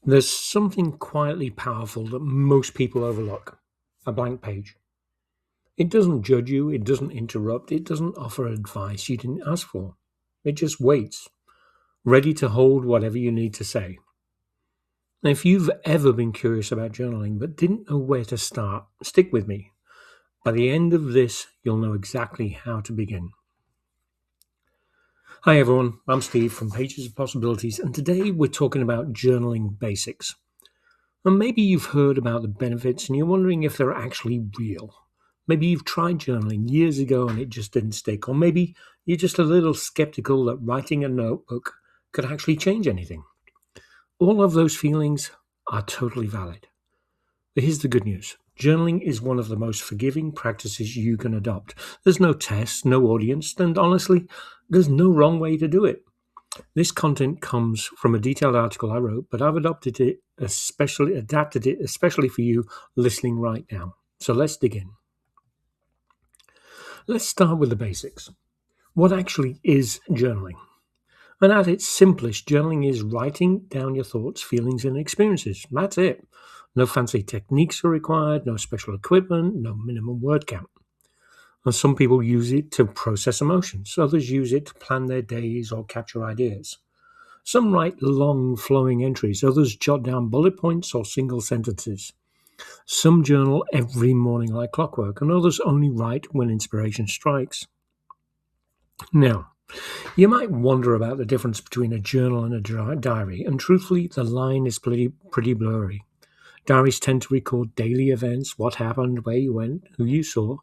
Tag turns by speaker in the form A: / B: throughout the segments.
A: There's something quietly powerful that most people overlook: a blank page. It doesn't judge you, it doesn't interrupt, it doesn't offer advice you didn't ask for. It just waits, ready to hold whatever you need to say. Now, if you've ever been curious about journaling but didn't know where to start, stick with me. By the end of this, you'll know exactly how to begin. Hi everyone, I'm Steve from Pages of Possibilities, and today we're talking about journaling basics. And maybe you've heard about the benefits and you're wondering if they're actually real. Maybe you've tried journaling years ago and it just didn't stick, or maybe you're just a little skeptical that writing a notebook could actually change anything. All of those feelings are totally valid. But here's the good news: journaling is one of the most forgiving practices you can adopt. There's no test, no audience, and honestly, there's no wrong way to do it. This content comes from a detailed article I wrote, but I've adapted it especially for you listening right now. So let's dig in. Let's start with the basics. What actually is journaling? And at its simplest, journaling is writing down your thoughts, feelings, and experiences. That's it. No fancy techniques are required, no special equipment, no minimum word count. And some people use it to process emotions, others use it to plan their days or capture ideas. Some write long, flowing entries, others jot down bullet points or single sentences. Some journal every morning like clockwork, and others only write when inspiration strikes. Now, you might wonder about the difference between a journal and a diary, and truthfully, the line is pretty blurry. Diaries tend to record daily events, what happened, where you went, who you saw.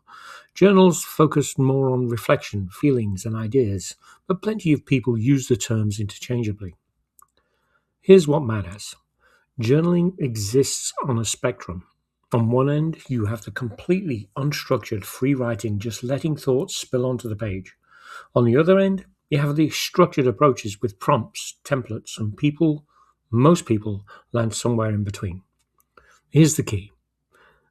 A: Journals focus more on reflection, feelings, and ideas, but plenty of people use the terms interchangeably. Here's what matters: journaling exists on a spectrum. On one end, you have the completely unstructured free writing, just letting thoughts spill onto the page. On the other end, you have the structured approaches with prompts, templates, and most people land somewhere in between. Here's the key: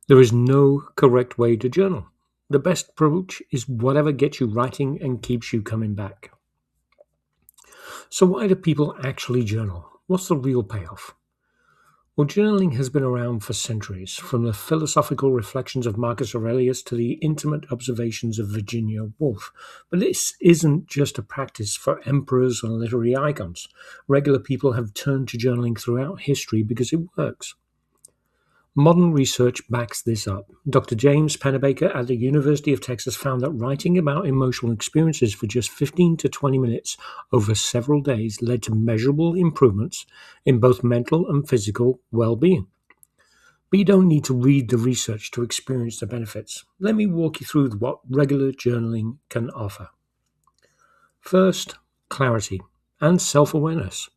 A: there is no correct way to journal. The best approach is whatever gets you writing and keeps you coming back. So, why do people actually journal? What's the real payoff? Well, journaling has been around for centuries, from the philosophical reflections of Marcus Aurelius to the intimate observations of Virginia Woolf. But this isn't just a practice for emperors and literary icons. Regular people have turned to journaling throughout history because it works. Modern research backs this up. Dr. James Pennebaker at the University of Texas found that writing about emotional experiences for just 15 to 20 minutes over several days led to measurable improvements in both mental and physical well-being. But you don't need to read the research to experience the benefits. Let me walk you through what regular journaling can offer. First, clarity and self-awareness.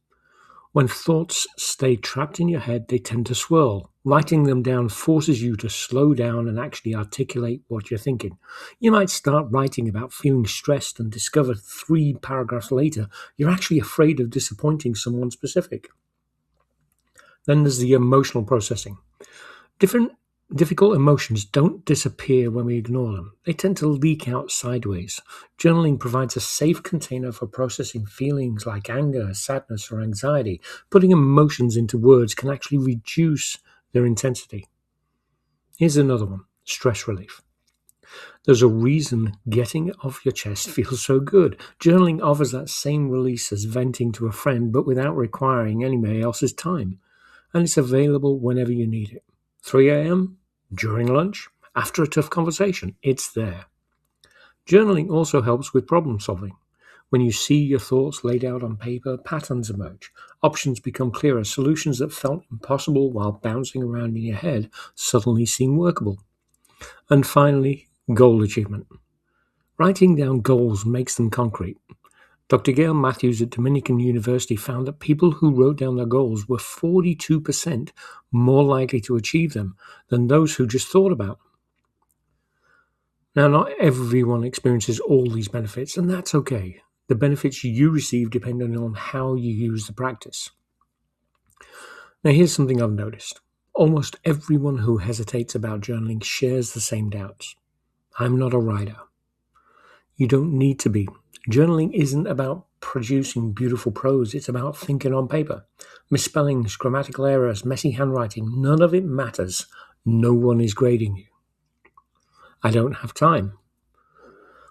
A: When thoughts stay trapped in your head, they tend to swirl. Writing them down forces you to slow down and actually articulate what you're thinking. You might start writing about feeling stressed and discover 3 paragraphs later you're actually afraid of disappointing someone specific. Then there's the emotional processing. Different Difficult emotions don't disappear when we ignore them. They tend to leak out sideways. Journaling provides a safe container for processing feelings like anger, sadness, or anxiety. Putting emotions into words can actually reduce their intensity. Here's another one: stress relief. There's a reason getting it off your chest feels so good. Journaling offers that same release as venting to a friend, but without requiring anybody else's time. And it's available whenever you need it. 3 a.m., during lunch, after a tough conversation, it's there. Journaling also helps with problem solving. When you see your thoughts laid out on paper, patterns emerge. Options become clearer. Solutions that felt impossible while bouncing around in your head suddenly seem workable. And finally, goal achievement. Writing down goals makes them concrete. Dr. Gail Matthews at Dominican University found that people who wrote down their goals were 42% more likely to achieve them than those who just thought about them. Now, not everyone experiences all these benefits, and that's okay. The benefits you receive depend on how you use the practice. Now, here's something I've noticed. Almost everyone who hesitates about journaling shares the same doubts. I'm not a writer. You don't need to be. Journaling isn't about producing beautiful prose, it's about thinking on paper. Misspellings, grammatical errors, messy handwriting, none of it matters. No one is grading you. I don't have time.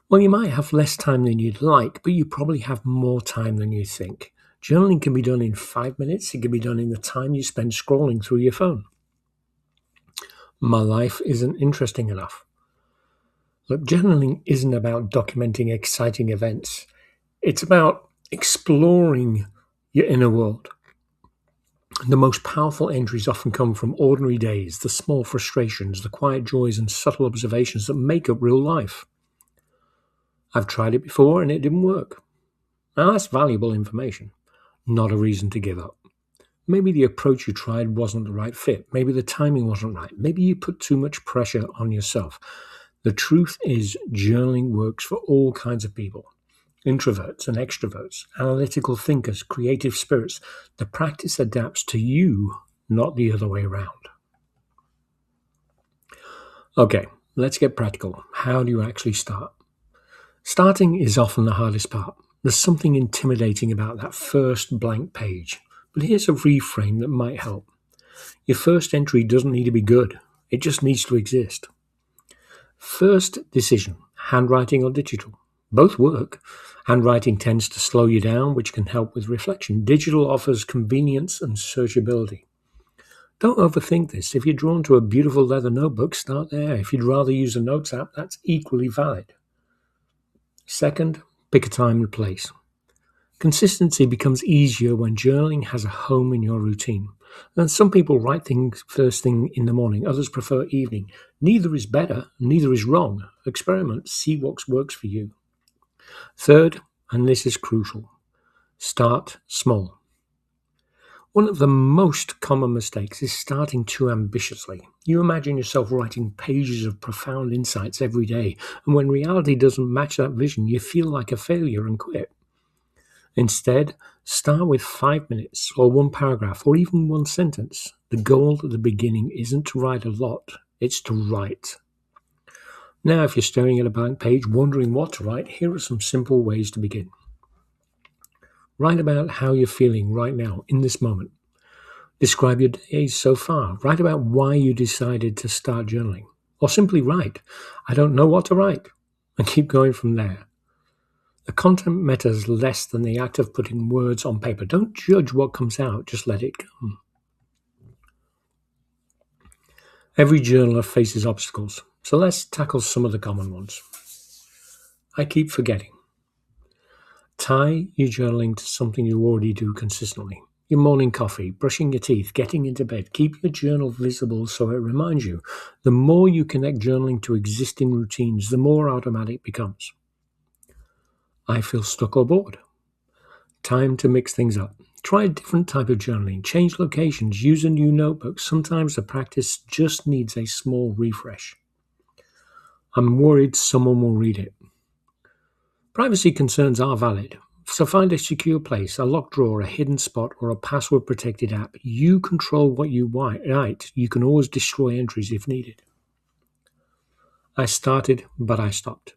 A: Well, you might have less time than you'd like, but you probably have more time than you think. Journaling can be done in 5 minutes. It can be done in the time you spend scrolling through your phone. My life isn't interesting enough. Look, journaling isn't about documenting exciting events. It's about exploring your inner world. The most powerful entries often come from ordinary days, the small frustrations, the quiet joys and subtle observations that make up real life. I've tried it before and it didn't work. Now that's valuable information, not a reason to give up. Maybe the approach you tried wasn't the right fit. Maybe the timing wasn't right. Maybe you put too much pressure on yourself. The truth is, journaling works for all kinds of people. Introverts and extroverts, analytical thinkers, creative spirits. The practice adapts to you, not the other way around. Okay, let's get practical. How do you actually start? Starting is often the hardest part. There's something intimidating about that first blank page. But here's a reframe that might help. Your first entry doesn't need to be good. It just needs to exist. First decision, handwriting or digital. Both work. Handwriting tends to slow you down, which can help with reflection. Digital offers convenience and searchability. Don't overthink this. If you're drawn to a beautiful leather notebook, start there. If you'd rather use a notes app, that's equally valid. Second, pick a time and place. Consistency becomes easier when journaling has a home in your routine. And some people write things first thing in the morning, others prefer evening. Neither is better, neither is wrong. Experiment, see what works for you. Third, and this is crucial, start small. One of the most common mistakes is starting too ambitiously. You imagine yourself writing pages of profound insights every day, and when reality doesn't match that vision, you feel like a failure and quit. Instead, start with 5 minutes or one paragraph or even one sentence. The goal at the beginning isn't to write a lot, it's to write. Now, if you're staring at a blank page, wondering what to write, here are some simple ways to begin. Write about how you're feeling right now, in this moment. Describe your days so far. Write about why you decided to start journaling. Or simply write, I don't know what to write, and keep going from there. The content matters less than the act of putting words on paper. Don't judge what comes out, just let it come. Every journaler faces obstacles, so let's tackle some of the common ones. I keep forgetting. Tie your journaling to something you already do consistently. Your morning coffee, brushing your teeth, getting into bed. Keep your journal visible so it reminds you. The more you connect journaling to existing routines, the more automatic it becomes. I feel stuck or bored. Time to mix things up. Try a different type of journaling. Change locations. Use a new notebook. Sometimes the practice just needs a small refresh. I'm worried someone will read it. Privacy concerns are valid, so find a secure place, a locked drawer, a hidden spot, or a password-protected app. You control what you write. You can always destroy entries if needed. I started, but I stopped.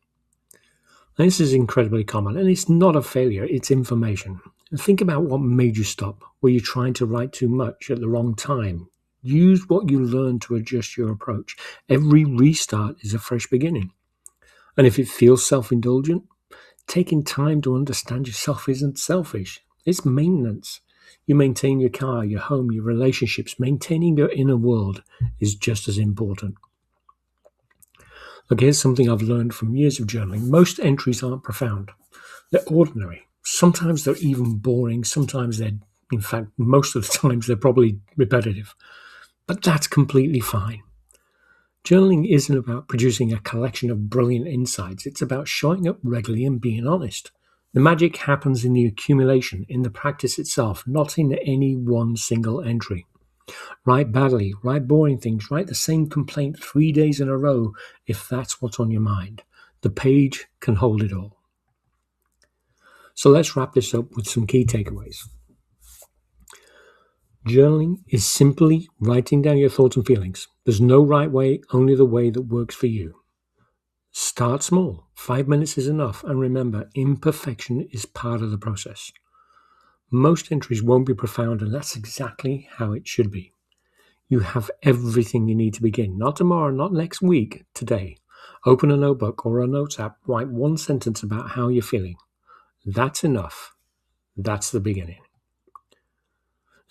A: And this is incredibly common, and it's not a failure, it's information. And think about what made you stop. Were you trying to write too much at the wrong time? Use what you learned to adjust your approach. Every restart is a fresh beginning. And if it feels self-indulgent, taking time to understand yourself isn't selfish. It's maintenance. You maintain your car, your home, your relationships. Maintaining your inner world is just as important. Look, here's something I've learned from years of journaling. Most entries aren't profound. They're ordinary. Sometimes they're even boring. Sometimes in fact, most of the times they're probably repetitive. But that's completely fine. Journaling isn't about producing a collection of brilliant insights. It's about showing up regularly and being honest. The magic happens in the accumulation, in the practice itself, not in any one single entry. Write badly, write boring things, write the same complaint 3 days in a row if that's what's on your mind. The page can hold it all. So let's wrap this up with some key takeaways. Journaling is simply writing down your thoughts and feelings. There's no right way, only the way that works for you. Start small. 5 minutes is enough. And remember, imperfection is part of the process. Most entries won't be profound, and that's exactly how it should be. You have everything you need to begin. Not tomorrow, not next week, today. Open a notebook or a notes app, write one sentence about how you're feeling. That's enough. That's the beginning.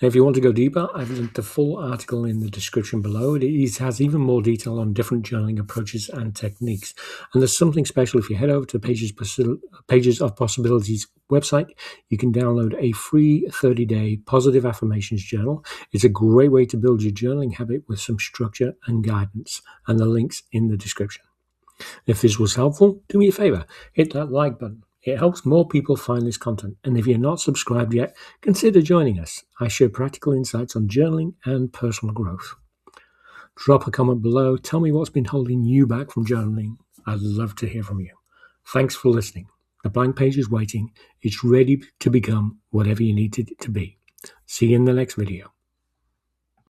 A: Now, if you want to go deeper, I've linked the full article in the description below. It has even more detail on different journaling approaches and techniques. And there's something special if you head over to Pages of Possibilities website. You can download a free 30-day positive affirmations journal. It's a great way to build your journaling habit with some structure and guidance. And the link's in the description. If this was helpful, do me a favor, hit that like button. It helps more people find this content. And if you're not subscribed yet, consider joining us. I share practical insights on journaling and personal growth. Drop a comment below. Tell me what's been holding you back from journaling. I'd love to hear from you. Thanks for listening. The blank page is waiting. It's ready to become whatever you need it to be. See you in the next video.